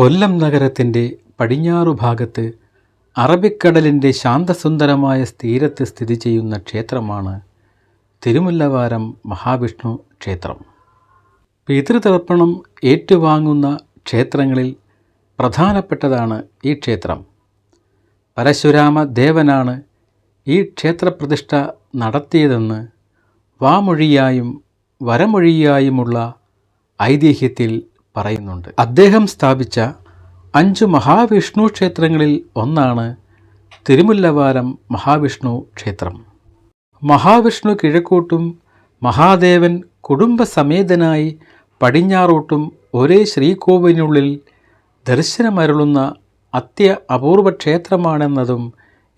കൊല്ലം നഗരത്തിൻ്റെ പടിഞ്ഞാറു ഭാഗത്ത് അറബിക്കടലിൻ്റെ ശാന്തസുന്ദരമായ തീരത്ത് സ്ഥിതി ചെയ്യുന്ന ക്ഷേത്രമാണ് തിരുമുല്ലവാരം മഹാവിഷ്ണു ക്ഷേത്രം. പിതൃതർപ്പണം ഏറ്റുവാങ്ങുന്ന ക്ഷേത്രങ്ങളിൽ പ്രധാനപ്പെട്ടതാണ് ഈ ക്ഷേത്രം. പരശുരാമ ദേവനാണ് ഈ ക്ഷേത്രപ്രതിഷ്ഠ നടത്തിയതെന്ന് വാമൊഴിയായും വരമൊഴിയായുമുള്ള ഐതിഹ്യത്തിൽ പറയുന്നുണ്ട്. അദ്ദേഹം സ്ഥാപിച്ച 5 മഹാവിഷ്ണു ക്ഷേത്രങ്ങളിൽ ഒന്നാണ് തിരുമുല്ലവാരം മഹാവിഷ്ണു ക്ഷേത്രം. മഹാവിഷ്ണു കിഴക്കോട്ടും മഹാദേവൻ കുടുംബസമേതനായി പടിഞ്ഞാറോട്ടും ഒരേ ശ്രീകോവിലിനുള്ളിൽ ദർശനമരുളുന്ന അപൂർവ ക്ഷേത്രമാണെന്നതും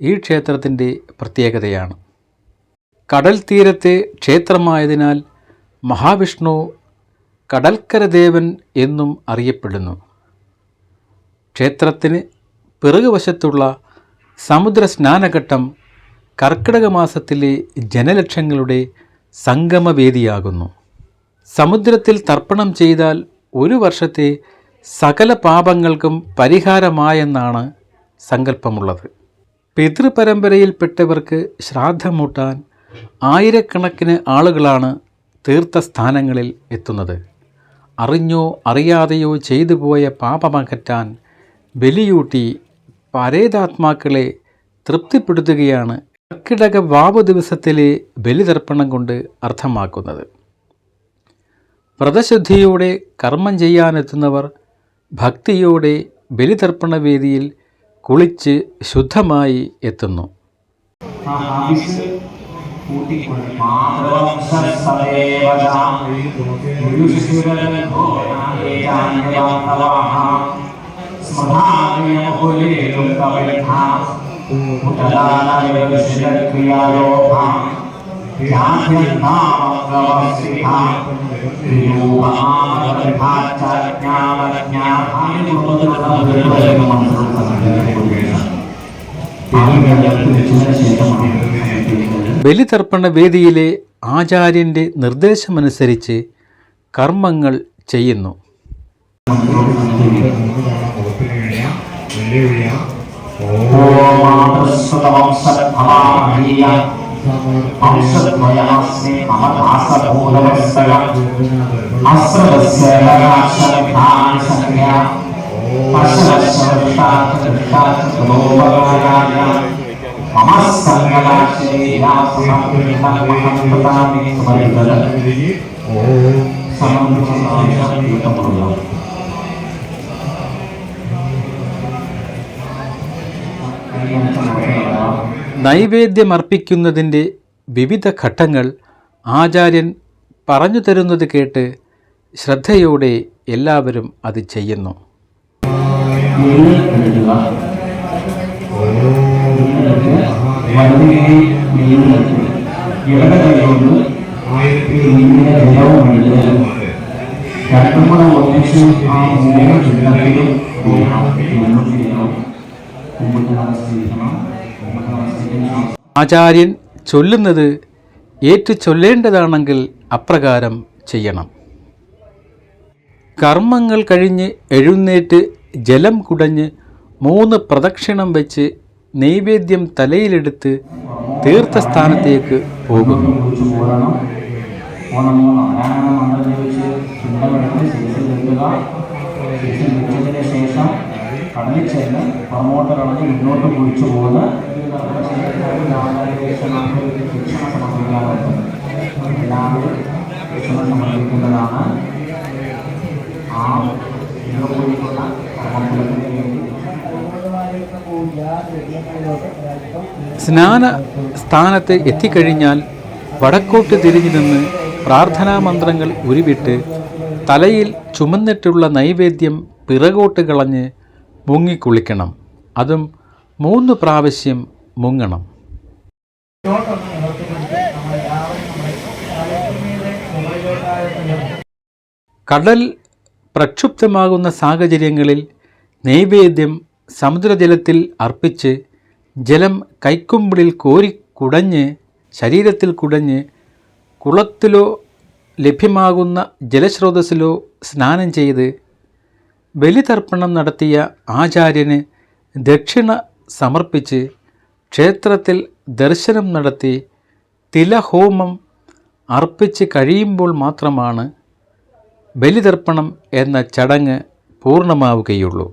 ഈ ക്ഷേത്രത്തിൻ്റെ പ്രത്യേകതയാണ്. കടൽ തീരത്തെ ക്ഷേത്രമായതിനാൽ മഹാവിഷ്ണു കടൽക്കരദേവൻ എന്നും അറിയപ്പെടുന്നു. ക്ഷേത്രത്തിന് പിറകുവശത്തുള്ള സമുദ്ര സ്നാനഘട്ടം കർക്കിടക മാസത്തിലെ ജനലക്ഷങ്ങളുടെ സംഗമവേദിയാകുന്നു. സമുദ്രത്തിൽ തർപ്പണം ചെയ്താൽ 1 വർഷത്തെ സകല പാപങ്ങൾക്കും പരിഹാരമായെന്നാണ് സങ്കല്പമുള്ളത്. പിതൃപരമ്പരയിൽപ്പെട്ടവർക്ക് ശ്രാദ്ധമൂട്ടാൻ ആയിരക്കണക്കിന് ആളുകളാണ് തീർത്ഥസ്ഥാനങ്ങളിൽ എത്തുന്നത്. അറിഞ്ഞോ അറിയാതെയോ ചെയ്തു പോയ പാപമകറ്റാൻ ബലിയൂട്ടി പരേതാത്മാക്കളെ തൃപ്തിപ്പെടുത്തുകയാണ് കർക്കിടക വാവ് ദിവസത്തിലെ ബലിതർപ്പണം കൊണ്ട് അർത്ഥമാക്കുന്നത്. വ്രതശുദ്ധിയോടെ കർമ്മം ചെയ്യാനെത്തുന്നവർ ഭക്തിയോടെ ബലിതർപ്പണ വേദിയിൽ കുളിച്ച് ശുദ്ധമായി എത്തുന്നു. ബലിതർപ്പണ വേദിയിലെ ആചാര്യൻ്റെ നിർദ്ദേശമനുസരിച്ച് കർമ്മങ്ങൾ ചെയ്യുന്നു. നൈവേദ്യമർപ്പിക്കുന്നതിൻ്റെ വിവിധ ഘട്ടങ്ങൾ ആചാര്യൻ പറഞ്ഞു തരുന്നത് കേട്ട് ശ്രദ്ധയോടെ എല്ലാവരും അത് ചെയ്യുന്നു. ആചാര്യൻ ചൊല്ലുന്നത് ഏറ്റു ചൊല്ലേണ്ടതാണെങ്കിൽ അപ്രകാരം ചെയ്യണം. കർമ്മങ്ങൾ കഴിഞ്ഞ് എഴുന്നേറ്റ് ജലം കുടഞ്ഞ് 3 പ്രദക്ഷിണം വെച്ച് നൈവേദ്യം തലയിലെടുത്ത് തീർത്ഥസ്ഥാനത്തേക്ക് പോകുന്നു. കടലിൽ ചെന്ന് പ്രമോട്ടർ കളഞ്ഞ് മുന്നോട്ട് കുഴിച്ചു പോകുന്ന സമർപ്പിക്കാറുണ്ട്. എല്ലാവരും ഭക്ഷണം സമർപ്പിക്കുന്നതാണ്. ആ സ്നാന സ്ഥാനത്ത് എത്തിക്കഴിഞ്ഞാൽ വടക്കോട്ട് തിരിഞ്ഞു നിന്ന് പ്രാർത്ഥനാ മന്ത്രങ്ങൾ ഉരുവിട്ട് തലയിൽ ചുമന്നിട്ടുള്ള നൈവേദ്യം പിറകോട്ട് കളഞ്ഞ് മുങ്ങിക്കുളിക്കണം. അതും 3 പ്രാവശ്യം മുങ്ങണം. കടൽ പ്രക്ഷുബ്ധമാകുന്ന സാഹചര്യങ്ങളിൽ നൈവേദ്യം സമുദ്രജലത്തിൽ അർപ്പിച്ച് ജലം കൈക്കുമ്പിളിൽ കോരി കുടഞ്ഞ് ശരീരത്തിൽ കുടഞ്ഞ് കുളത്തിലോ ലഭ്യമാകുന്ന ജലസ്രോതസ്സിലോ സ്നാനം ചെയ്ത് ബലിതർപ്പണം നടത്തിയ ആചാര്യന് ദക്ഷിണ സമർപ്പിച്ച് ക്ഷേത്രത്തിൽ ദർശനം നടത്തി തിലഹോമം അർപ്പിച്ച് കഴിയുമ്പോൾ മാത്രമാണ് ബലിതർപ്പണം എന്ന ചടങ്ങ് പൂർണ്ണമാവുകയുള്ളൂ.